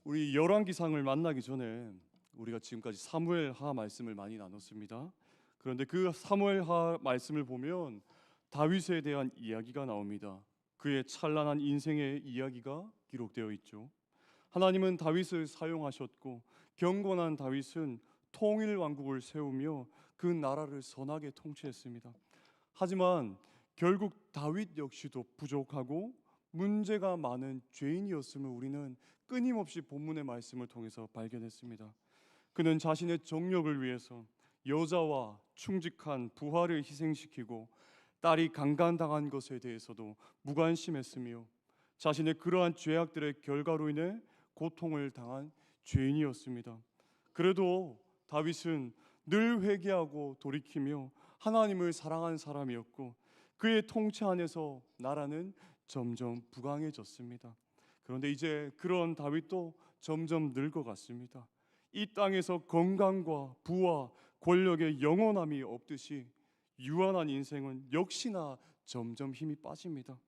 우리 열왕기상을 만나기 전에 우리가 지금까지 사무엘하 말씀을 많이 나눴습니다. 그런데 그 사무엘하 말씀을 보면 다윗에 대한 이야기가 나옵니다. 그의 찬란한 인생의 이야기가 기록되어 있죠. 하나님은 다윗을 사용하셨고 경건한 다윗은 통일 왕국을 세우며 그 나라를 선하게 통치했습니다. 하지만 결국 다윗 역시도 부족하고 문제가 많은 죄인이었음을 우리는 끊임없이 본문의 말씀을 통해서 발견했습니다. 그는 자신의 정력을 위해서 여자와 충직한 부하를 희생시키고 딸이 강간당한 것에 대해서도 무관심했으며 자신의 그러한 죄악들의 결과로 인해 고통을 당한 죄인이었습니다. 그래도 다윗은 늘 회개하고 돌이키며 하나님을 사랑한 사람이었고 그의 통치 안에서 나라는 점점 부강해졌습니다. 그런데 이제 그런 다윗도 점점 늙어갔습니다. 이 땅에서 건강과 부와 권력의 영원함이 없듯이 유한한 인생은 역시나 점점 힘이 빠집니다.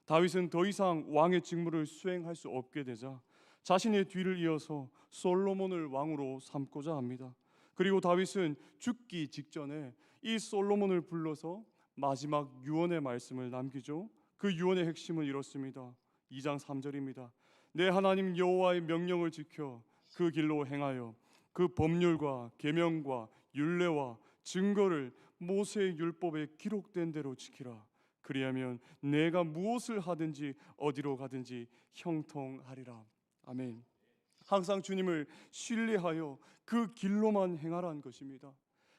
다윗은 더 이상 왕의 직무를 수행할 수 없게 되자 자신의 뒤를 이어서 솔로몬을 왕으로 삼고자 합니다. 그리고 다윗은 죽기 직전에 이 솔로몬을 불러서 마지막 유언의 말씀을 남기죠. 그 유언의 핵심은 이렇습니다. 2장 3절입니다. 내 하나님 여호와의 명령을 지켜 그 길로 행하여 그 법률과 계명과 율례와 증거를 모세의 율법에 기록된 대로 지키라. 그리하면 내가 무엇을 하든지 어디로 가든지 형통하리라. 아멘. 항상 주님을 신뢰하여 그 길로만 행하라는 것입니다.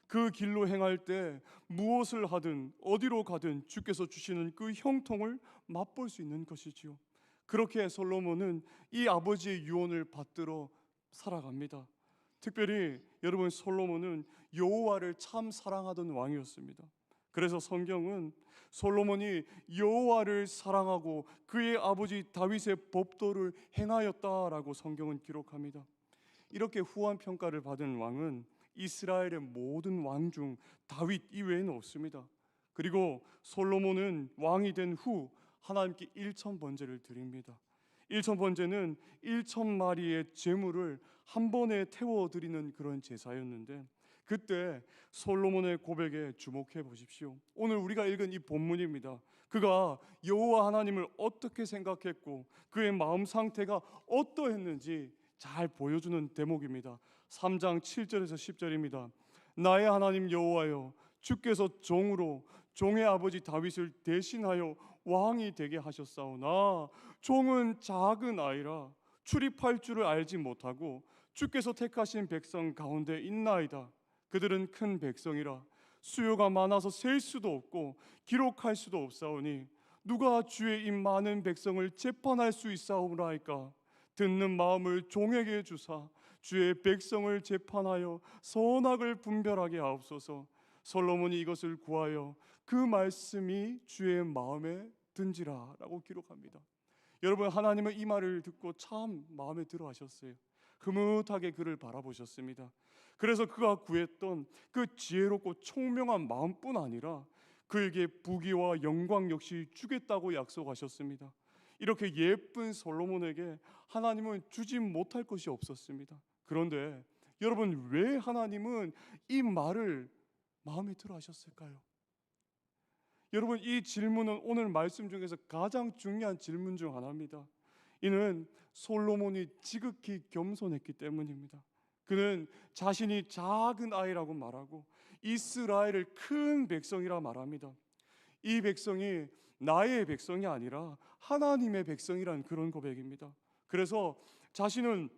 그 길로 행할 때 무엇을 하든 어디로 가든 주께서 주시는 그 형통을 맛볼 수 있는 것이지요. 그렇게 솔로몬은 이 아버지의 유언을 받들어 살아갑니다. 특별히 여러분, 솔로몬은 여호와를 참 사랑하던 왕이었습니다. 그래서 성경은 솔로몬이 여호와를 사랑하고 그의 아버지 다윗의 법도를 행하였다라고 성경은 기록합니다. 이렇게 후한 평가를 받은 왕은 이스라엘의 모든 왕 중 다윗 이외에는 없습니다. 그리고 솔로몬은 왕이 된 후 하나님께 일천 번제를 드립니다. 일천 번제는 1,000마리의 제물을 한 번에 태워 드리는 그런 제사였는데, 그때 솔로몬의 고백에 주목해 보십시오. 오늘 우리가 읽은 이 본문입니다. 그가 여호와 하나님을 어떻게 생각했고 그의 마음 상태가 어떠했는지 잘 보여주는 대목입니다. 3장 7절에서 10절입니다. 나의 하나님 여호와여, 주께서 종으로 종의 아버지 다윗을 대신하여 왕이 되게 하셨사오나 종은 작은 아이라 출입할 줄을 알지 못하고 주께서 택하신 백성 가운데 있나이다. 그들은 큰 백성이라 수요가 많아서 셀 수도 없고 기록할 수도 없사오니 누가 주의 이 많은 백성을 재판할 수 있사오나이까. 듣는 마음을 종에게 주사 주의 백성을 재판하여 선악을 분별하게 하옵소서. 솔로몬이 이것을 구하여 그 말씀이 주의 마음에 든지라 라고 기록합니다. 여러분, 하나님은 이 말을 듣고 참 마음에 들어 하셨어요. 흐뭇하게 그를 바라보셨습니다. 그래서 그가 구했던 그 지혜롭고 총명한 마음뿐 아니라 그에게 부귀와 영광 역시 주겠다고 약속하셨습니다. 이렇게 예쁜 솔로몬에게 하나님은 주지 못할 것이 없었습니다. 그런데 여러분, 왜 하나님은 이 말을 마음에 들어 하셨을까요? 여러분, 이 질문은 오늘 말씀 중에서 가장 중요한 질문 중 하나입니다. 이는 솔로몬이 지극히 겸손했기 때문입니다. 그는 자신이 작은 아이라고 말하고 이스라엘을 큰 백성이라 말합니다. 이 백성이 나의 백성이 아니라 하나님의 백성이라는 그런 고백입니다. 그래서 자신은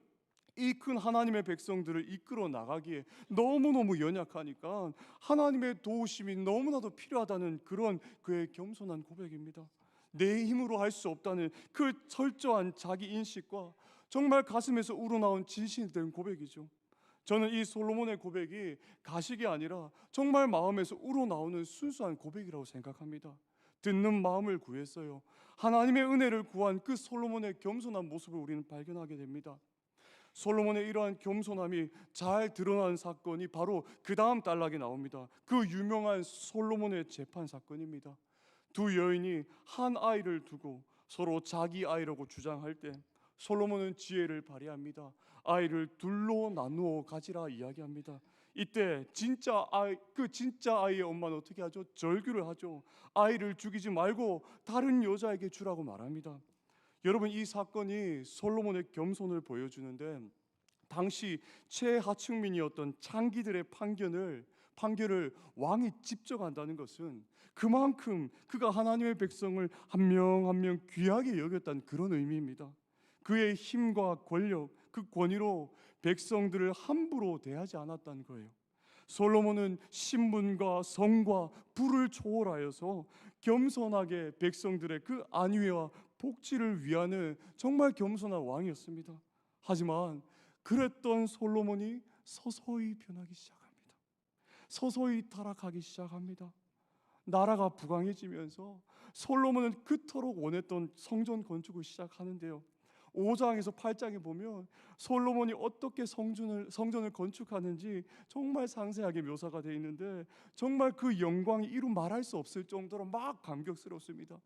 이 큰 하나님의 백성들을 이끌어 나가기에 너무너무 연약하니까 하나님의 도우심이 너무나도 필요하다는 그런 그의 겸손한 고백입니다. 내 힘으로 할 수 없다는 그 철저한 자기 인식과 정말 가슴에서 우러나온 진실이 된 고백이죠. 저는 이 솔로몬의 고백이 가식이 아니라 정말 마음에서 우러나오는 순수한 고백이라고 생각합니다. 듣는 마음을 구했어요. 하나님의 은혜를 구한 그 솔로몬의 겸손한 모습을 우리는 발견하게 됩니다. 솔로몬의 이러한 겸손함이 잘 드러난 사건이 바로 그 다음 단락에 나옵니다. 그 유명한 솔로몬의 재판 사건입니다. 두 여인이 한 아이를 두고 서로 자기 아이라고 주장할 때 솔로몬은 지혜를 발휘합니다. 아이를 둘로 나누어 가지라 이야기합니다. 이때 진짜 아이의 엄마는 어떻게 하죠? 절규를 하죠. 아이를 죽이지 말고 다른 여자에게 주라고 말합니다. 여러분, 이 사건이 솔로몬의 겸손을 보여주는데, 당시 최하층민이었던 창기들의 판결을 왕이 직접 한다는 것은 그만큼 그가 하나님의 백성을 한 명 한 명 귀하게 여겼다는 그런 의미입니다. 그의 힘과 권력, 그 권위로 백성들을 함부로 대하지 않았다는 거예요. 솔로몬은 신분과 성과 부를 초월하여서 겸손하게 백성들의 그 안위와 복지를 위하는 정말 겸손한 왕이었습니다. 하지만 그랬던 솔로몬이 서서히 변하기 시작합니다. 서서히 타락하기 시작합니다. 나라가 부강해지면서 솔로몬은 그토록 원했던 성전 건축을 시작하는데요. 5장에서 8장에 보면 솔로몬이 어떻게 성전을 건축하는지 정말 상세하게 묘사가 되어 있는데, 정말 그 영광이 이루 말할 수 없을 정도로 막 감격스럽습니다.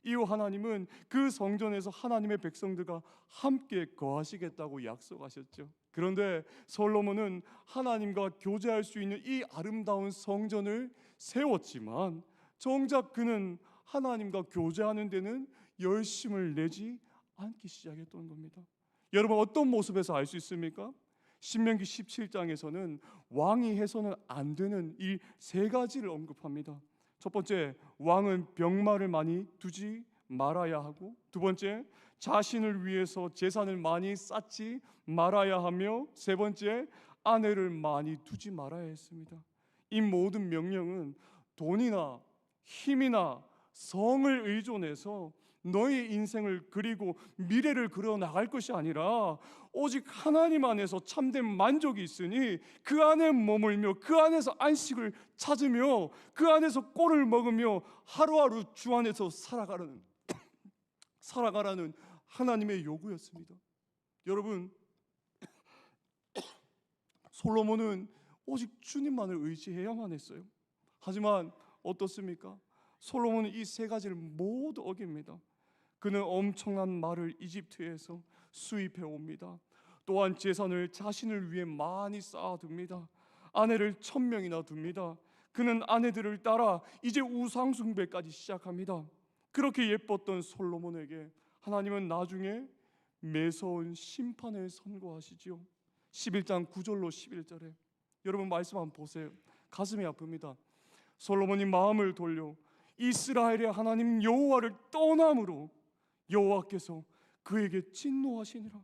이후 하나님은 그 성전에서 하나님의 백성들과 함께 거하시겠다고 약속하셨죠. 그런데 솔로몬은 하나님과 교제할 수 있는 이 아름다운 성전을 세웠지만 정작 그는 하나님과 교제하는 데는 열심을 내지 않기 시작했던 겁니다. 여러분, 어떤 모습에서 알 수 있습니까? 신명기 17장에서는 왕이 해서는 안 되는 이 세 가지를 언급합니다. 첫 번째, 왕은 병마를 많이 두지 말아야 하고, 두 번째, 자신을 위해서 재산을 많이 쌓지 말아야 하며, 세 번째, 아내를 많이 두지 말아야 했습니다. 이 모든 명령은 돈이나 힘이나 성을 의존해서 너의 인생을 그리고 미래를 그려 나갈 것이 아니라 오직 하나님 안에서 참된 만족이 있으니 그 안에 머물며 그 안에서 안식을 찾으며 그 안에서 꼴을 먹으며 하루하루 주 안에서 살아가라는 하나님의 요구였습니다. 여러분, 솔로몬은 오직 주님만을 의지해야만 했어요. 하지만 어떻습니까? 솔로몬은 이 세 가지를 모두 어깁니다. 그는 엄청난 말을 이집트에서 수입해 옵니다. 또한 재산을 자신을 위해 많이 쌓아둡니다. 아내를 1000명이나 둡니다. 그는 아내들을 따라 이제 우상숭배까지 시작합니다. 그렇게 예뻤던 솔로몬에게 하나님은 나중에 매서운 심판을 선고하시지요. 11장 9절로 11절에 여러분 말씀 한번 보세요. 가슴이 아픕니다. 솔로몬이 마음을 돌려 이스라엘의 하나님 여호와를 떠남으로 여호와께서 그에게 진노하시니라.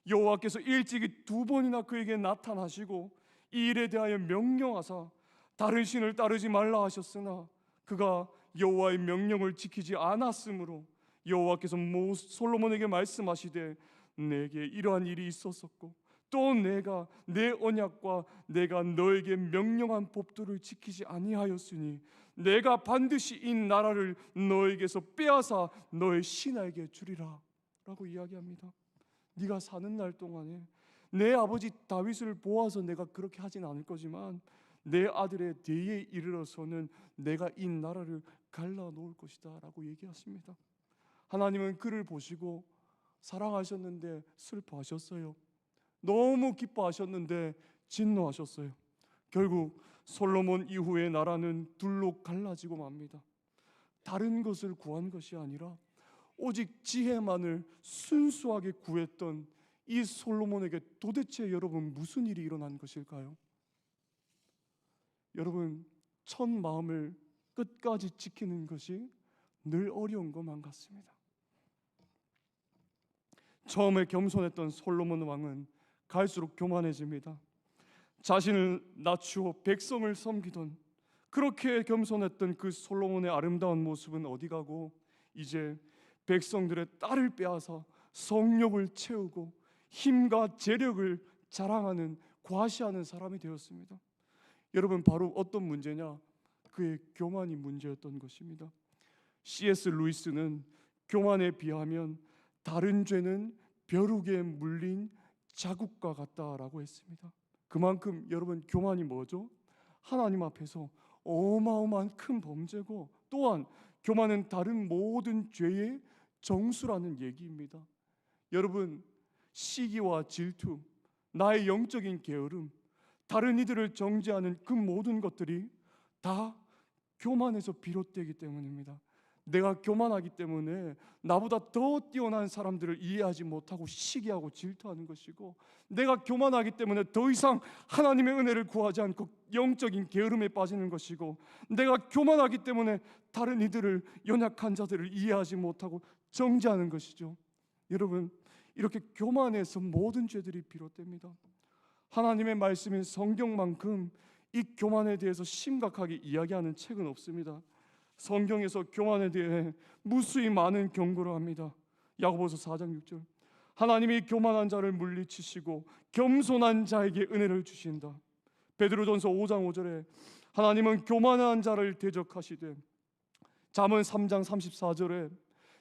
여호와께서 일찍이 2번이나 그에게 나타나시고 이 일에 대하여 명령하사 다른 신을 따르지 말라 하셨으나 그가 여호와의 명령을 지키지 않았으므로 여호와께서 솔로몬에게 말씀하시되 내게 이러한 일이 있었었고 또 내가 내 언약과 내가 너에게 명령한 법도를 지키지 아니하였으니 내가 반드시 이 나라를 너에게서 빼앗아 너의 신에게 주리라 라고 이야기합니다. 네가 사는 날 동안에 내 아버지 다윗을 보아서 내가 그렇게 하진 않을 거지만 내 아들의 대에 이르러서는 내가 이 나라를 갈라놓을 것이다 라고 얘기하십니다. 하나님은 그를 보시고 사랑하셨는데 슬퍼하셨어요. 너무 기뻐하셨는데 진노하셨어요. 결국 솔로몬 이후의 나라는 둘로 갈라지고 맙니다. 다른 것을 구한 것이 아니라 오직 지혜만을 순수하게 구했던 이 솔로몬에게 도대체 여러분 무슨 일이 일어난 것일까요? 여러분, 첫 마음을 끝까지 지키는 것이 늘 어려운 것만 같습니다. 처음에 겸손했던 솔로몬 왕은 갈수록 교만해집니다. 자신을 낮추어 백성을 섬기던 그렇게 겸손했던 그 솔로몬의 아름다운 모습은 어디 가고 이제 백성들의 딸을 빼앗아 성욕을 채우고 힘과 재력을 자랑하는 과시하는 사람이 되었습니다. 여러분, 바로 어떤 문제냐? 그의 교만이 문제였던 것입니다. C.S. 루이스는 교만에 비하면 다른 죄는 벼룩에 물린 자국과 같다라고 했습니다. 그만큼 여러분 교만이 뭐죠? 하나님 앞에서 어마어마한 큰 범죄고 또한 교만은 다른 모든 죄의 정수라는 얘기입니다. 여러분, 시기와 질투, 나의 영적인 게으름, 다른 이들을 정죄하는 그 모든 것들이 다 교만에서 비롯되기 때문입니다. 내가 교만하기 때문에 나보다 더 뛰어난 사람들을 이해하지 못하고 시기하고 질투하는 것이고, 내가 교만하기 때문에 더 이상 하나님의 은혜를 구하지 않고 영적인 게으름에 빠지는 것이고, 내가 교만하기 때문에 다른 이들을, 연약한 자들을 이해하지 못하고 정죄하는 것이죠. 여러분, 이렇게 교만에서 모든 죄들이 비롯됩니다. 하나님의 말씀인 성경만큼 이 교만에 대해서 심각하게 이야기하는 책은 없습니다. 성경에서 교만에 대해 무수히 많은 경고를 합니다. 야고보서 4장 6절, 하나님이 교만한 자를 물리치시고 겸손한 자에게 은혜를 주신다. 베드로전서 5장 5절에 하나님은 교만한 자를 대적하시되, 잠언 3장 34절에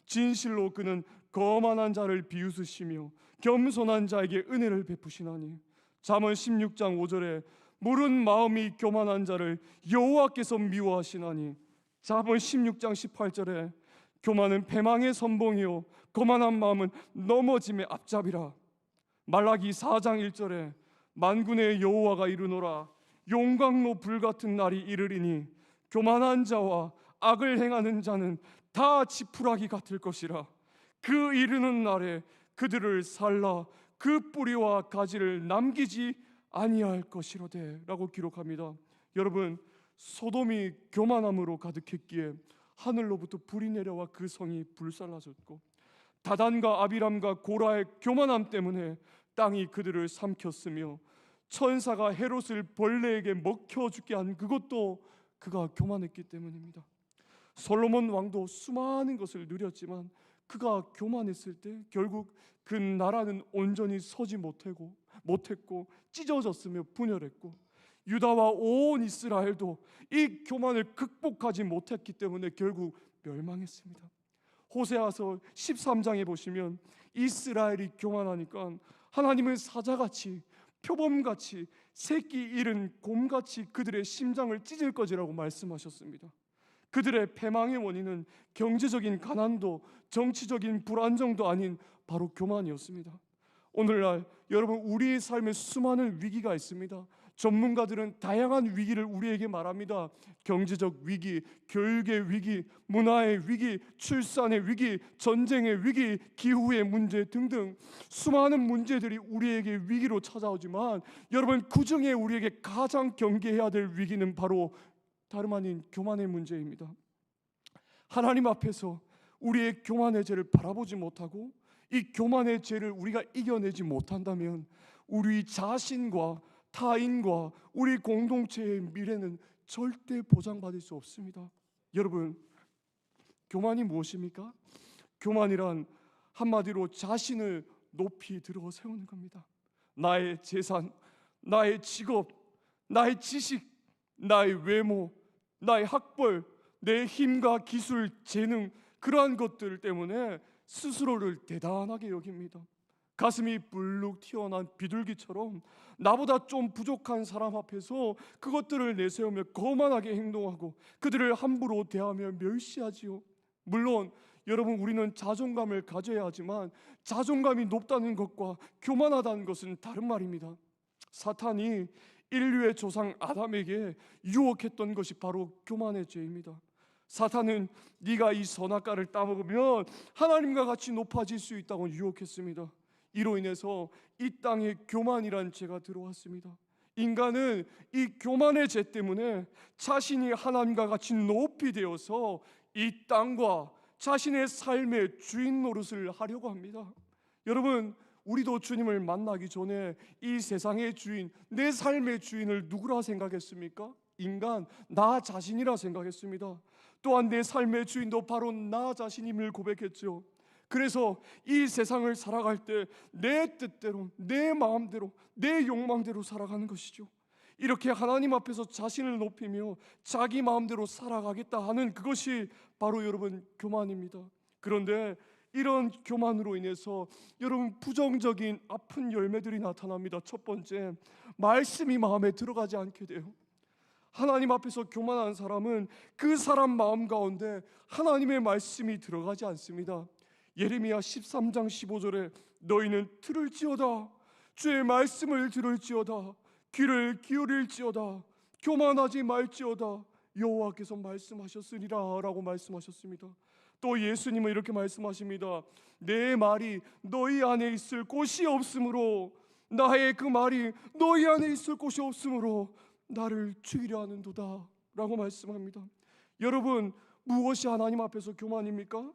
진실로 그는 거만한 자를 비웃으시며 겸손한 자에게 은혜를 베푸시나니, 잠언 16장 5절에 물은 마음이 교만한 자를 여호와께서 미워하시나니, 잠언 16장 18절에 교만은 패망의 선봉이요 거만한 마음은 넘어짐의 앞잡이라. 말라기 4장 1절에 만군의 여호와가 이르노라, 용광로 불같은 날이 이르리니 교만한 자와 악을 행하는 자는 다 지푸라기 같을 것이라. 그 이르는 날에 그들을 살라 그 뿌리와 가지를 남기지 아니할 것이로되 라고 기록합니다. 여러분, 소돔이 교만함으로 가득했기에 하늘로부터 불이 내려와 그 성이 불살라졌고, 다단과 아비람과 고라의 교만함 때문에 땅이 그들을 삼켰으며, 천사가 헤롯을 벌레에게 먹혀 죽게 한 그것도 그가 교만했기 때문입니다. 솔로몬 왕도 수많은 것을 누렸지만 그가 교만했을 때 결국 그 나라는 온전히 서지 못했고 찢어졌으며 분열했고, 유다와 온 이스라엘도 이 교만을 극복하지 못했기 때문에 결국 멸망했습니다. 호세아서 13장에 보시면 이스라엘이 교만하니까 하나님은 사자같이, 표범같이, 새끼 잃은 곰같이 그들의 심장을 찢을 것이라고 말씀하셨습니다. 그들의 패망의 원인은 경제적인 가난도 정치적인 불안정도 아닌 바로 교만이었습니다. 오늘날 여러분, 우리의 삶에 수많은 위기가 있습니다. 전문가들은 다양한 위기를 우리에게 말합니다. 경제적 위기, 교육의 위기, 문화의 위기, 출산의 위기, 전쟁의 위기, 기후의 문제 등등 수많은 문제들이 우리에게 위기로 찾아오지만, 여러분, 그 중에 우리에게 가장 경계해야 될 위기는 바로 다름 아닌 교만의 문제입니다. 하나님 앞에서 우리의 교만의 죄를 바라보지 못하고 이 교만의 죄를 우리가 이겨내지 못한다면 우리 자신과 타인과 우리 공동체의 미래는 절대 보장받을 수 없습니다. 여러분, 교만이 무엇입니까? 교만이란 한마디로 자신을 높이 들어 세우는 겁니다. 나의 재산, 나의 직업, 나의 지식, 나의 외모, 나의 학벌, 내 힘과 기술, 재능, 그러한 것들 때문에 스스로를 대단하게 여깁니다. 가슴이 불룩 튀어나온 비둘기처럼 나보다 좀 부족한 사람 앞에서 그것들을 내세우며 거만하게 행동하고 그들을 함부로 대하며 멸시하지요. 물론 여러분, 우리는 자존감을 가져야 하지만 자존감이 높다는 것과 교만하다는 것은 다른 말입니다. 사탄이 인류의 조상 아담에게 유혹했던 것이 바로 교만의 죄입니다. 사탄은 네가 이 선악과를 따먹으면 하나님과 같이 높아질 수 있다고 유혹했습니다. 이로 인해서 이 땅에 교만이란 죄가 들어왔습니다. 인간은 이 교만의 죄 때문에 자신이 하나님과 같이 높이 되어서 이 땅과 자신의 삶의 주인 노릇을 하려고 합니다. 여러분, 우리도 주님을 만나기 전에 이 세상의 주인, 내 삶의 주인을 누구라 생각했습니까? 인간, 나 자신이라 생각했습니다. 또한 내 삶의 주인도 바로 나 자신임을 고백했죠. 그래서 이 세상을 살아갈 때 내 뜻대로, 내 마음대로, 내 욕망대로 살아가는 것이죠. 이렇게 하나님 앞에서 자신을 높이며 자기 마음대로 살아가겠다 하는 그것이 바로 여러분 교만입니다. 그런데 이런 교만으로 인해서 여러분 부정적인 아픈 열매들이 나타납니다. 첫 번째, 말씀이 마음에 들어가지 않게 돼요. 하나님 앞에서 교만한 사람은 그 사람 마음 가운데 하나님의 말씀이 들어가지 않습니다. 예레미야 13장 15절에 너희는 들을지어다. 주의 말씀을 들을지어다. 귀를 기울일지어다. 교만하지 말지어다. 여호와께서 말씀하셨으리라 라고 말씀하셨습니다. 또 예수님은 이렇게 말씀하십니다. 내 말이 너희 안에 있을 곳이 없으므로, 나의 그 말이 너희 안에 있을 곳이 없으므로 나를 죽이려 하는도다 라고 말씀합니다. 여러분, 무엇이 하나님 앞에서 교만입니까?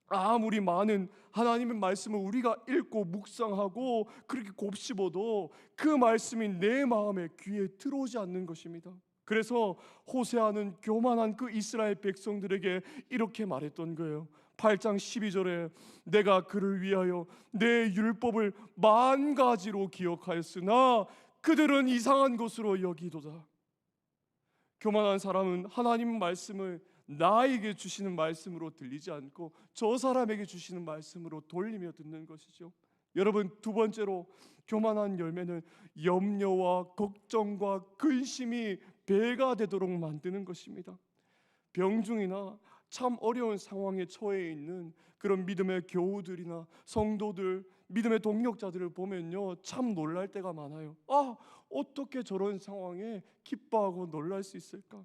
아무리 많은 하나님의 말씀을 우리가 읽고 묵상하고 그렇게 곱씹어도 그 말씀이 내 마음에 귀에 들어오지 않는 것입니다. 그래서 호세아는 교만한 그 이스라엘 백성들에게 이렇게 말했던 거예요. 8장 12절에 내가 그를 위하여 내 율법을 만 가지로 기억하였으나 그들은 이상한 것으로 여기도다. 교만한 사람은 하나님 말씀을 나에게 주시는 말씀으로 들리지 않고 저 사람에게 주시는 말씀으로 돌리며 듣는 것이죠. 여러분, 두 번째로 교만한 열매는 염려와 걱정과 근심이 배가 되도록 만드는 것입니다. 병중이나 참 어려운 상황에 처해 있는 그런 믿음의 교우들이나 성도들, 믿음의 동력자들을 보면요, 참 놀랄 때가 많아요. 어떻게 저런 상황에 기뻐하고 놀랄 수 있을까?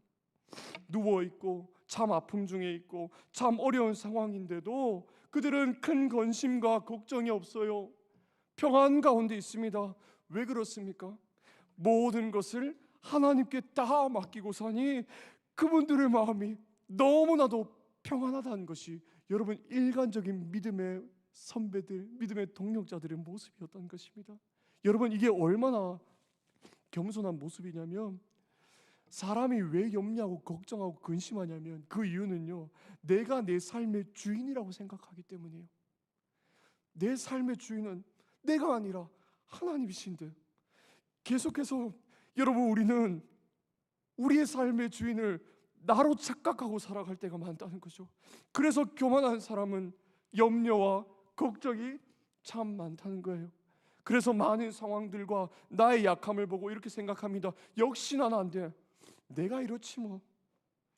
누워 있고 참 아픔 중에 있고 참 어려운 상황인데도 그들은 큰 근심과 걱정이 없어요. 평안 가운데 있습니다. 왜 그렇습니까? 모든 것을 하나님께 다 맡기고 사니 그분들의 마음이 너무나도 평안하다는 것이 여러분 일관적인 믿음의 선배들, 믿음의 동력자들의 모습이었던 것입니다. 여러분, 이게 얼마나 겸손한 모습이냐면, 사람이 왜 염려하고 걱정하고 근심하냐면 그 이유는요, 내가 내 삶의 주인이라고 생각하기 때문이에요. 내 삶의 주인은 내가 아니라 하나님이신데, 계속해서 여러분, 우리는 우리의 삶의 주인을 나로 착각하고 살아갈 때가 많다는 거죠. 그래서 교만한 사람은 염려와 걱정이 참 많다는 거예요. 그래서 많은 상황들과 나의 약함을 보고 이렇게 생각합니다. 역시 난 안 돼. 내가 이렇지 뭐.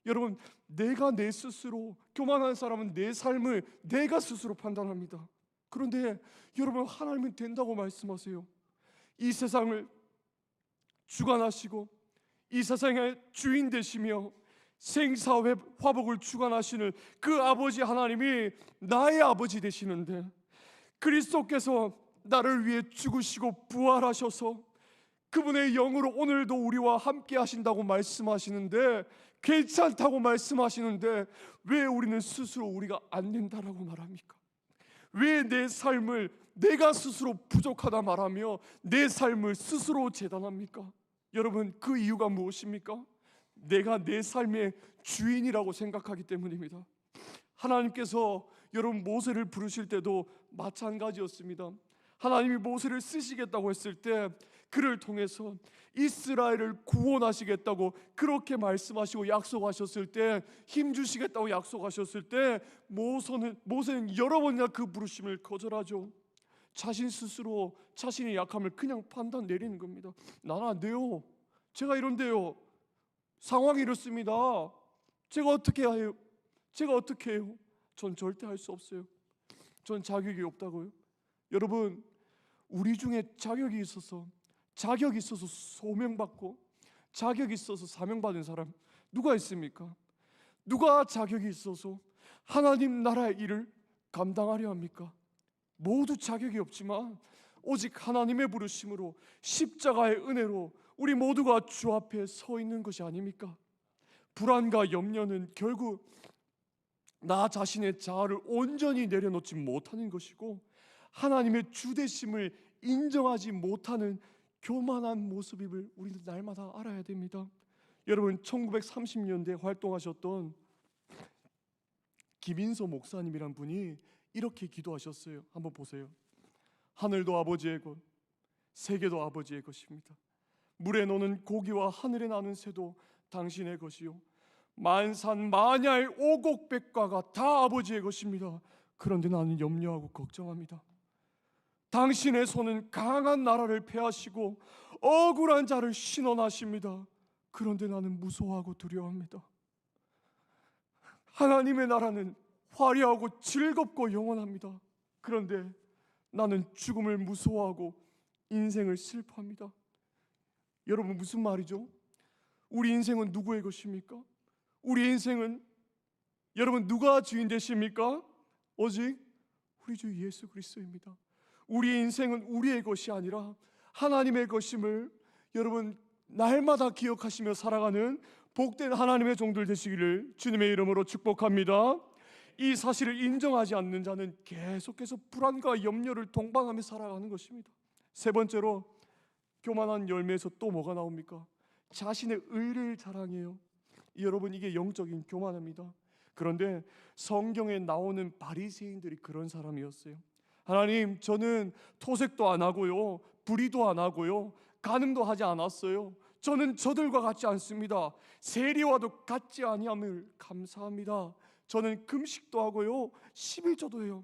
여러분, 내가 내 스스로, 교만한 사람은 내 삶을 내가 스스로 판단합니다. 그런데 여러분, 하나님은 된다고 말씀하세요. 이 세상을 주관하시고 이 세상의 주인 되시며 생사회 화복을 주관하시는 그 아버지 하나님이 나의 아버지 되시는데, 그리스도께서 나를 위해 죽으시고 부활하셔서 그분의 영으로 오늘도 우리와 함께 하신다고 말씀하시는데, 괜찮다고 말씀하시는데 왜 우리는 스스로 우리가 안 된다라고 말합니까? 왜 내 삶을 내가 스스로 부족하다 말하며 내 삶을 스스로 재단합니까? 여러분, 그 이유가 무엇입니까? 내가 내 삶의 주인이라고 생각하기 때문입니다. 하나님께서 여러분 모세를 부르실 때도 마찬가지였습니다. 하나님이 모세를 쓰시겠다고 했을 때 그를 통해서 이스라엘을 구원하시겠다고 그렇게 말씀하시고 약속하셨을 때, 힘주시겠다고 약속하셨을 때 모세는 여러 번이나 그 부르심을 거절하죠. 자신 스스로 자신의 약함을 그냥 판단 내리는 겁니다. 나는 안 돼요. 제가 이런데요. 상황이 이렇습니다. 제가 어떻게 해요? 제가 어떻게 해요? 전 절대 할 수 없어요. 전 자격이 없다고요. 여러분, 우리 중에 자격이 있어서 소명받고 자격이 있어서 사명받은 사람 누가 있습니까? 누가 자격이 있어서 하나님 나라의 일을 감당하려 합니까? 모두 자격이 없지만 오직 하나님의 부르심으로 십자가의 은혜로 우리 모두가 주 앞에 서 있는 것이 아닙니까? 불안과 염려는 결국 나 자신의 자아를 온전히 내려놓지 못하는 것이고 하나님의 주되심을 인정하지 못하는 교만한 모습임을 우리는 날마다 알아야 됩니다. 여러분, 1930년대에 활동하셨던 김인서 목사님이란 분이 이렇게 기도하셨어요. 한번 보세요. 하늘도 아버지의 것, 세계도 아버지의 것입니다. 물에 노는 고기와 하늘에 나는 새도 당신의 것이요, 만산 만야의 오곡백과가 다 아버지의 것입니다. 그런데 나는 염려하고 걱정합니다. 당신의 손은 강한 나라를 패하시고 억울한 자를 신원하십니다. 그런데 나는 무서워하고 두려워합니다. 하나님의 나라는 화려하고 즐겁고 영원합니다. 그런데 나는 죽음을 무서워하고 인생을 슬퍼합니다. 여러분, 무슨 말이죠? 우리 인생은 누구의 것입니까? 우리 인생은 여러분 누가 주인 되십니까? 오직 우리 주 예수 그리스도입니다. 우리 인생은 우리의 것이 아니라 하나님의 것임을 여러분 날마다 기억하시며 살아가는 복된 하나님의 종들 되시기를 주님의 이름으로 축복합니다. 이 사실을 인정하지 않는 자는 계속해서 불안과 염려를 동반하며 살아가는 것입니다. 세 번째로, 교만한 열매에서 또 뭐가 나옵니까? 자신의 의를 자랑해요. 여러분, 이게 영적인 교만입니다. 그런데 성경에 나오는 바리새인들이 그런 사람이었어요. 하나님, 저는 토색도 안 하고요, 불의도 안 하고요, 간음도 하지 않았어요. 저는 저들과 같지 않습니다. 세리와도 같지 아니함을 감사합니다. 저는 금식도 하고요, 11조도 해요.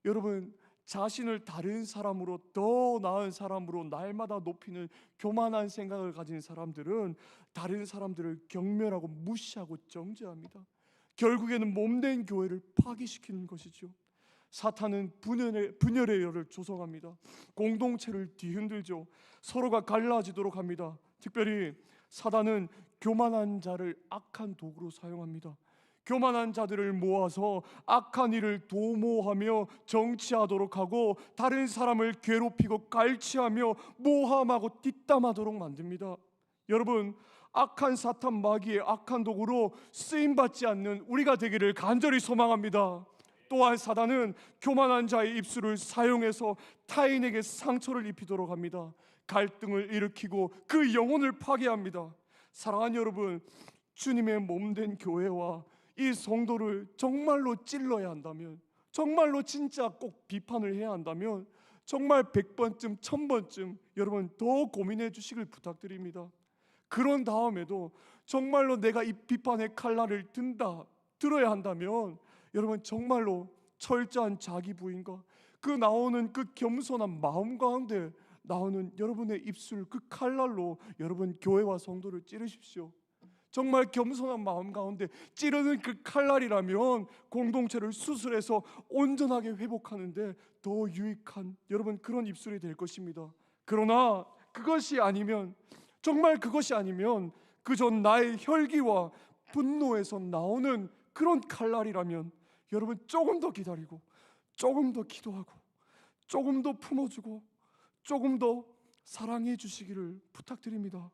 여러분, 자신을 다른 사람으로, 더 나은 사람으로 날마다 높이는 교만한 생각을 가진 사람들은 다른 사람들을 경멸하고 무시하고 정죄합니다. 결국에는 몸된 교회를 파괴시키는 것이죠. 사탄은 분열의 열을 조성합니다. 공동체를 뒤흔들죠. 서로가 갈라지도록 합니다. 특별히 사단은 교만한 자를 악한 도구로 사용합니다. 교만한 자들을 모아서 악한 일을 도모하며 정치하도록 하고 다른 사람을 괴롭히고 갈취하며 모함하고 뒷담하도록 만듭니다. 여러분, 악한 사탄 마귀의 악한 도구로 쓰임받지 않는 우리가 되기를 간절히 소망합니다. 또한 사단은 교만한 자의 입술을 사용해서 타인에게 상처를 입히도록 합니다. 갈등을 일으키고 그 영혼을 파괴합니다. 사랑하는 여러분, 주님의 몸된 교회와 이 성도를 정말로 찔러야 한다면, 정말로 진짜 꼭 비판을 해야 한다면 정말 100번쯤 1000번쯤 여러분 더 고민해 주시길 부탁드립니다. 그런 다음에도 정말로 내가 이 비판의 칼날을 들어야 한다면 여러분 정말로 철저한 자기 부인과 그 나오는 그 겸손한 마음 가운데 나오는 여러분의 입술 그 칼날로 여러분 교회와 성도를 찌르십시오. 정말 겸손한 마음 가운데 찌르는 그 칼날이라면 공동체를 수술해서 온전하게 회복하는데 더 유익한 여러분 그런 입술이 될 것입니다. 그러나 그것이 아니면, 정말 그것이 아니면 그저 나의 혈기와 분노에서 나오는 그런 칼날이라면 여러분 조금 더 기다리고 조금 더 기도하고 조금 더 품어주고 조금 더 사랑해 주시기를 부탁드립니다.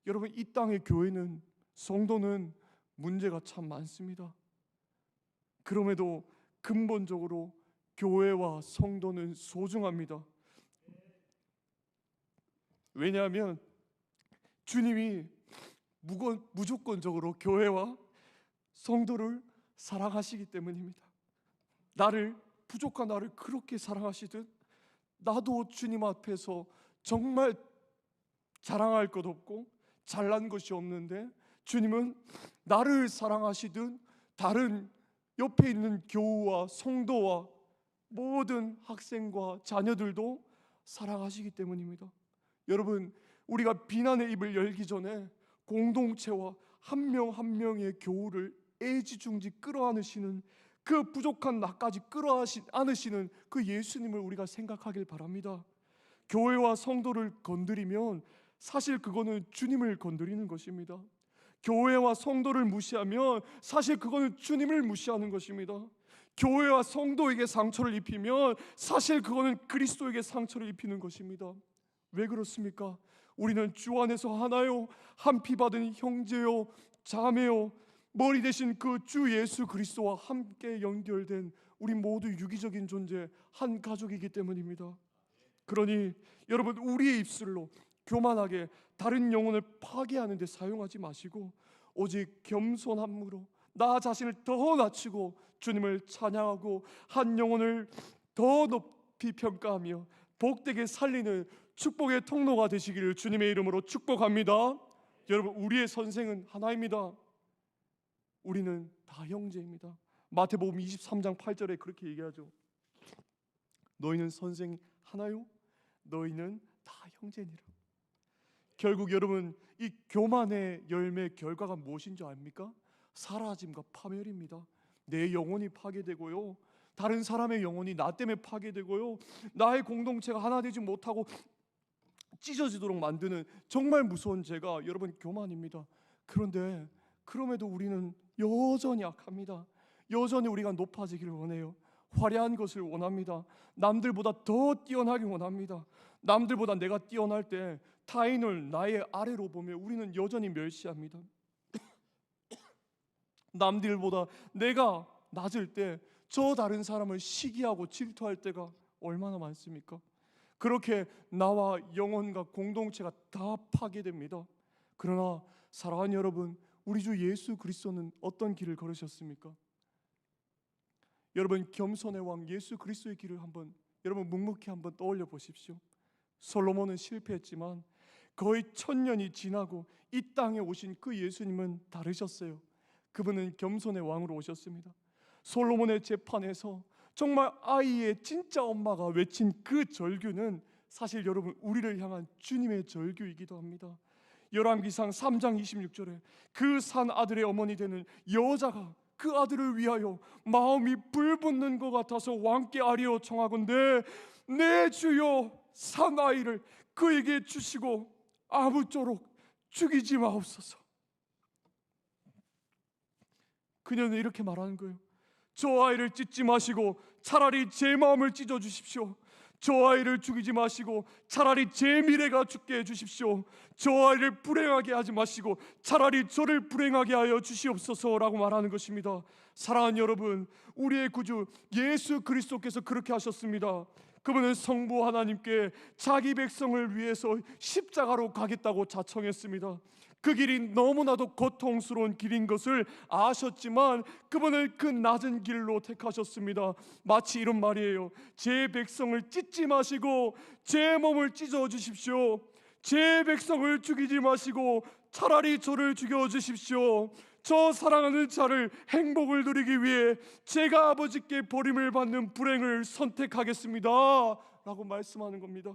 여러분, 이 땅의 교회는, 성도는 문제가 참 많습니다. 그럼에도 근본적으로 교회와 성도는 소중합니다. 왜냐하면 주님이 무조건적으로 교회와 성도를 사랑하시기 때문입니다. 부족한 나를 그렇게 사랑하시듯 나도 주님 앞에서 정말 자랑할 것 없고 잘난 것이 없는데 주님은 나를 사랑하시듯 다른 옆에 있는 교우와 성도와 모든 학생과 자녀들도 사랑하시기 때문입니다. 여러분, 우리가 비난의 입을 열기 전에 공동체와 한 명 한 명의 교우를 애지중지 끌어안으시는 그 부족한 나까지 끌어안으시는 그 예수님을 우리가 생각하길 바랍니다. 교회와 성도를 건드리면 사실 그거는 주님을 건드리는 것입니다. 교회와 성도를 무시하면 사실 그거는 주님을 무시하는 것입니다. 교회와 성도에게 상처를 입히면 사실 그거는 그리스도에게 상처를 입히는 것입니다. 왜 그렇습니까? 우리는 주 안에서 하나요, 한 피 받은 형제요 자매요, 머리 대신 그 주 예수 그리스도와 함께 연결된 우리 모두 유기적인 존재 한 가족이기 때문입니다. 그러니 여러분, 우리의 입술로 교만하게 다른 영혼을 파괴하는 데 사용하지 마시고 오직 겸손함으로 나 자신을 더 낮추고 주님을 찬양하고 한 영혼을 더 높이 평가하며 복되게 살리는 축복의 통로가 되시기를 주님의 이름으로 축복합니다. 여러분, 우리의 선생은 하나입니다. 우리는 다 형제입니다. 마태복음 23장 8절에 그렇게 얘기하죠. 너희는 선생 하나요? 너희는 다 형제니라. 결국 여러분, 이 교만의 열매 결과가 무엇인 줄 압니까? 사라짐과 파멸입니다. 내 영혼이 파괴되고요, 다른 사람의 영혼이 나 때문에 파괴되고요, 나의 공동체가 하나 되지 못하고 찢어지도록 만드는 정말 무서운 죄가 여러분 교만입니다. 그런데 그럼에도 우리는 여전히 악합니다. 여전히 우리가 높아지기를 원해요. 화려한 것을 원합니다. 남들보다 더 뛰어나기 원합니다. 남들보다 내가 뛰어날 때 타인을 나의 아래로 보며 우리는 여전히 멸시합니다. 남들보다 내가 낮을 때 저 다른 사람을 시기하고 질투할 때가 얼마나 많습니까? 그렇게 나와 영혼과 공동체가 다 파괴됩니다. 그러나 사랑하는 여러분, 우리 주 예수 그리스도는 어떤 길을 걸으셨습니까? 여러분, 겸손의 왕 예수 그리스도의 길을 한번 여러분 묵묵히 한번 떠올려 보십시오. 솔로몬은 실패했지만 거의 1000년이 지나고 이 땅에 오신 그 예수님은 다르셨어요. 그분은 겸손의 왕으로 오셨습니다. 솔로몬의 재판에서 정말 아이의 진짜 엄마가 외친 그 절규는 사실 여러분 우리를 향한 주님의 절규이기도 합니다. 열왕기상 3장 26절에 그 산 아들의 어머니 되는 여자가 그 아들을 위하여 마음이 불붙는 것 같아서 왕께 아뢰어 청하건대 내 주여 산 아이를 그에게 주시고 아무쪼록 죽이지 마옵소서. 그녀는 이렇게 말하는 거예요. 저 아이를 찢지 마시고 차라리 제 마음을 찢어 주십시오. 저 아이를 죽이지 마시고 차라리 제 미래가 죽게 해주십시오. 저 아이를 불행하게 하지 마시고 차라리 저를 불행하게 하여 주시옵소서라고 말하는 것입니다. 사랑하는 여러분, 우리의 구주 예수 그리스도께서 그렇게 하셨습니다. 그분은 성부 하나님께 자기 백성을 위해서 십자가로 가겠다고 자청했습니다. 그 길이 너무나도 고통스러운 길인 것을 아셨지만 그분은 그 낮은 길로 택하셨습니다. 마치 이런 말이에요. 제 백성을 찢지 마시고 제 몸을 찢어 주십시오. 제 백성을 죽이지 마시고 차라리 저를 죽여 주십시오. 저 사랑하는 자를 행복을 누리기 위해 제가 아버지께 버림을 받는 불행을 선택하겠습니다 라고 말씀하는 겁니다.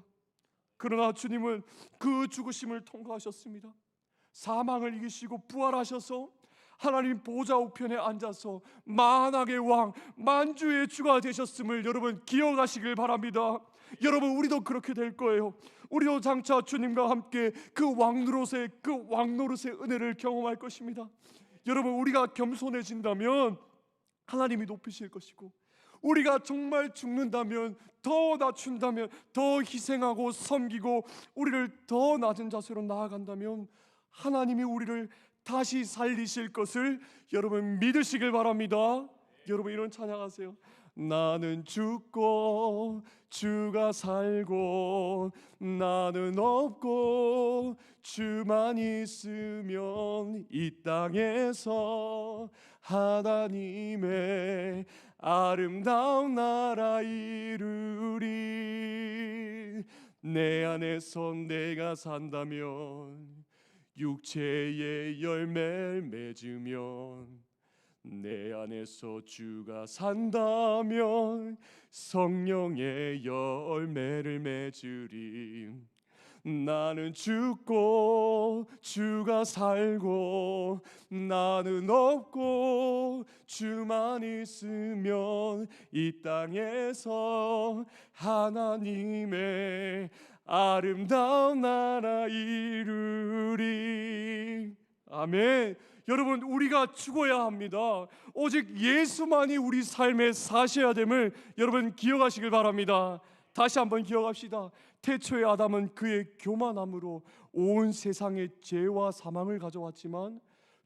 그러나 주님은 그 죽으심을 통과하셨습니다. 사망을 이기시고 부활하셔서 하나님 보좌 우편에 앉아서 만왕의 왕 만주의 주가 되셨음을 여러분 기억하시길 바랍니다. 여러분, 우리도 그렇게 될 거예요. 우리도 장차 주님과 함께 그 왕노릇의 은혜를 경험할 것입니다. 여러분, 우리가 겸손해진다면 하나님이 높이실 것이고, 우리가 정말 죽는다면, 더 낮춘다면, 더 희생하고 섬기고 우리를 더 낮은 자세로 나아간다면 하나님이 우리를 다시 살리실 것을 여러분 믿으시길 바랍니다. 여러분, 이런 찬양하세요. 나는 죽고 주가 살고 나는 없고 주만 있으면 이 땅에서 하나님의 아름다운 나라 이루리. 내 안에서 내가 산다면 육체의 열매를 맺으면 내 안에서 주가 산다면 성령의 열매를 맺으리. 나는 죽고 주가 살고 나는 없고 주만 있으면 이 땅에서 하나님의 아름다운 나라 이루리. 아멘. 여러분, 우리가 죽어야 합니다. 오직 예수만이 우리 삶에 사셔야 됨을 여러분 기억하시길 바랍니다. 다시 한번 기억합시다. 태초의 아담은 그의 교만함으로 온 세상에 죄와 사망을 가져왔지만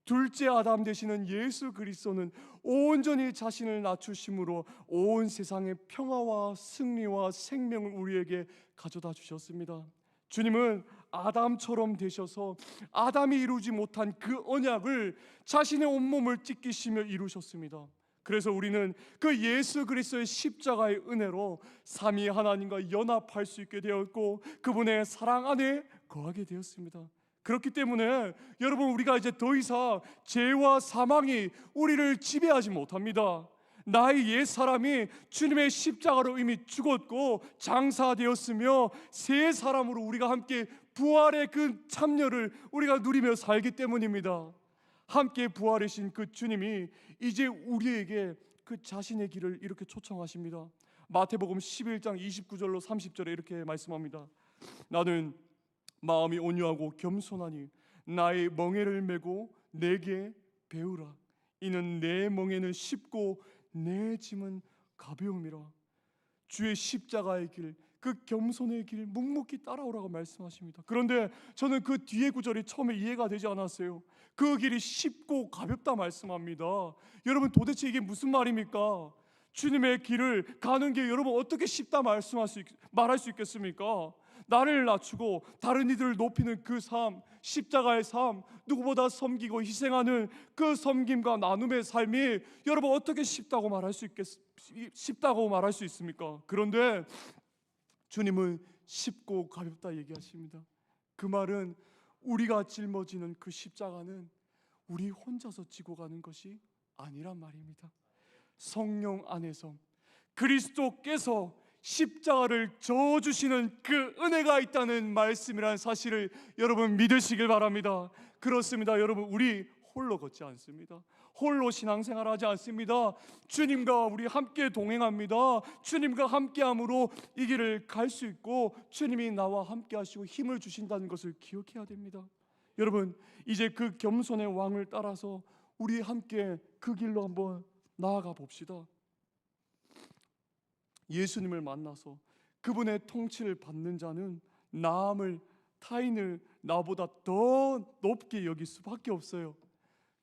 둘째 아담 되시는 예수 그리스도는 온전히 자신을 낮추심으로 온 세상의 평화와 승리와 생명을 우리에게 가져다 주셨습니다. 주님은 아담처럼 되셔서 아담이 이루지 못한 그 언약을 자신의 온몸을 찢기시며 이루셨습니다. 그래서 우리는 그 예수 그리스도의 십자가의 은혜로 삼위 하나님과 연합할 수 있게 되었고 그분의 사랑 안에 거하게 되었습니다. 그렇기 때문에 여러분, 우리가 이제 더 이상 죄와 사망이 우리를 지배하지 못합니다. 나의 옛 사람이 주님의 십자가로 이미 죽었고 장사되었으며 새 사람으로 우리가 함께 부활의 그 참여를 우리가 누리며 살기 때문입니다. 함께 부활하신 그 주님이 이제 우리에게 그 자신의 길을 이렇게 초청하십니다. 마태복음 11장 29절로 30절에 이렇게 말씀합니다. 나는 마음이 온유하고 겸손하니 나의 멍에를 메고 내게 배우라. 이는 내 멍에는 쉽고 내 짐은 가벼움이라. 주의 십자가의 길, 그 겸손의 길 묵묵히 따라오라고 말씀하십니다. 그런데 저는 그 뒤에 구절이 처음에 이해가 되지 않았어요. 그 길이 쉽고 가볍다 말씀합니다. 여러분, 도대체 이게 무슨 말입니까? 주님의 길을 가는 게 여러분 어떻게 쉽다 말할 수 있겠습니까? 나를 낮추고 다른 이들을 높이는 그 삶, 십자가의 삶, 누구보다 섬기고 희생하는 그 섬김과 나눔의 삶이 여러분 어떻게 쉽다고 말할 수 있습니까? 그런데 주님은 쉽고 가볍다 얘기하십니다. 그 말은 우리가 짊어지는 그 십자가는 우리 혼자서 지고 가는 것이 아니란 말입니다. 성령 안에서 그리스도께서 십자가를 져주시는 그 은혜가 있다는 말씀이라는 사실을 여러분 믿으시길 바랍니다. 그렇습니다. 여러분, 우리 홀로 걷지 않습니다. 홀로 신앙생활 하지 않습니다. 주님과 우리 함께 동행합니다. 주님과 함께함으로 이 길을 갈 수 있고 주님이 나와 함께 하시고 힘을 주신다는 것을 기억해야 됩니다. 여러분, 이제 그 겸손의 왕을 따라서 우리 함께 그 길로 한번 나아가 봅시다. 예수님을 만나서 그분의 통치를 받는 자는 타인을 나보다 더 높게 여길 수밖에 없어요.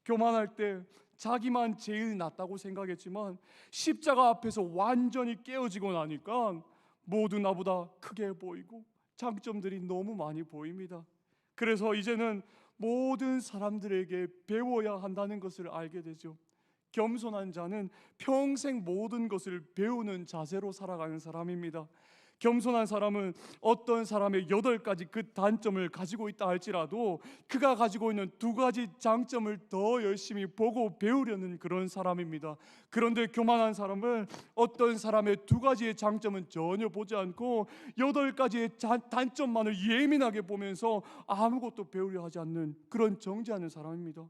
교만할 때 자기만 제일 낫다고 생각했지만 십자가 앞에서 완전히 깨어지고 나니까 모두 나보다 크게 보이고 장점들이 너무 많이 보입니다. 그래서 이제는 모든 사람들에게 배워야 한다는 것을 알게 되죠. 겸손한 자는 평생 모든 것을 배우는 자세로 살아가는 사람입니다. 겸손한 사람은 어떤 사람의 8가지 그 단점을 가지고 있다 할지라도 그가 가지고 있는 2가지 장점을 더 열심히 보고 배우려는 그런 사람입니다. 그런데 교만한 사람은 어떤 사람의 2가지의 장점은 전혀 보지 않고 8가지의 단점만을 예민하게 보면서 아무것도 배우려 하지 않는 그런 정죄하는 사람입니다.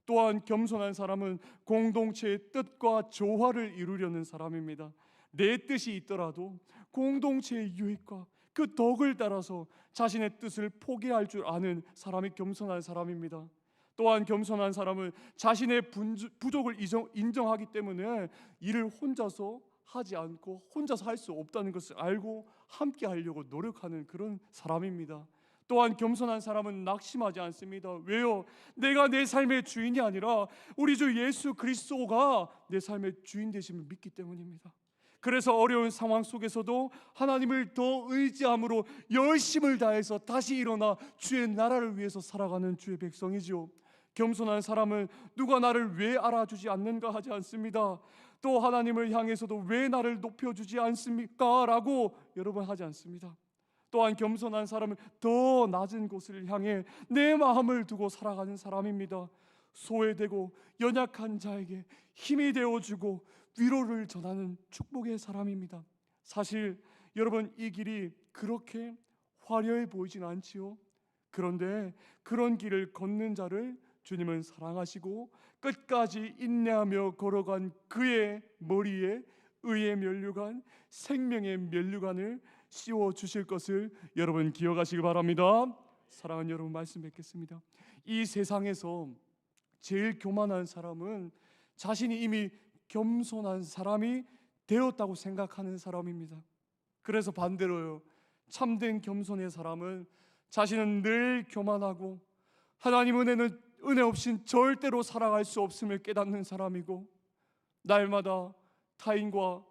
또한 겸손한 사람은 공동체의 뜻과 조화를 이루려는 사람입니다. 내 뜻이 있더라도 공동체의 유익과 그 덕을 따라서 자신의 뜻을 포기할 줄 아는 사람이 겸손한 사람입니다. 또한 겸손한 사람은 자신의 부족을 인정하기 때문에 일을 혼자서 하지 않고 혼자서 할 수 없다는 것을 알고 함께 하려고 노력하는 그런 사람입니다. 또한 겸손한 사람은 낙심하지 않습니다. 왜요? 내가 내 삶의 주인이 아니라 우리 주 예수 그리스도가 내 삶의 주인 되심을 믿기 때문입니다. 그래서 어려운 상황 속에서도 하나님을 더 의지함으로 열심을 다해서 다시 일어나 주의 나라를 위해서 살아가는 주의 백성이죠. 겸손한 사람은 누가 나를 왜 알아주지 않는가 하지 않습니다. 또 하나님을 향해서도 왜 나를 높여주지 않습니까? 라고 여러 번 하지 않습니다. 또한 겸손한 사람은 더 낮은 곳을 향해 내 마음을 두고 살아가는 사람입니다. 소외되고 연약한 자에게 힘이 되어주고 위로를 전하는 축복의 사람입니다. 사실 여러분, 이 길이 그렇게 화려해 보이진 않지요. 그런데 그런 길을 걷는 자를 주님은 사랑하시고 끝까지 인내하며 걸어간 그의 머리에 의의 면류관, 생명의 면류관을 씌워 주실 것을 여러분 기억하시기 바랍니다. 사랑하는 여러분, 말씀 뵙겠습니다. 이 세상에서 제일 교만한 사람은 자신이 이미 겸손한 사람이 되었다고 생각하는 사람입니다. 그래서 반대로요, 참된 겸손의 사람은 자신은 늘 교만하고 하나님 은혜 없인 절대로 살아갈 수 없음을 깨닫는 사람이고 날마다 타인과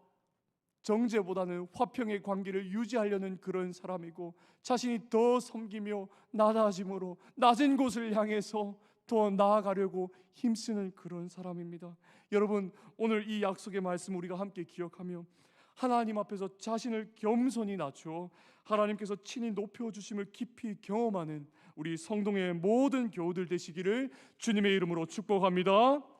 정죄보다는 화평의 관계를 유지하려는 그런 사람이고 자신이 더 섬기며 나아짐으로 낮은 곳을 향해서 더 나아가려고 힘쓰는 그런 사람입니다. 여러분, 오늘 이 약속의 말씀 우리가 함께 기억하며 하나님 앞에서 자신을 겸손히 낮추어 하나님께서 친히 높여주심을 깊이 경험하는 우리 성동의 모든 교우들 되시기를 주님의 이름으로 축복합니다.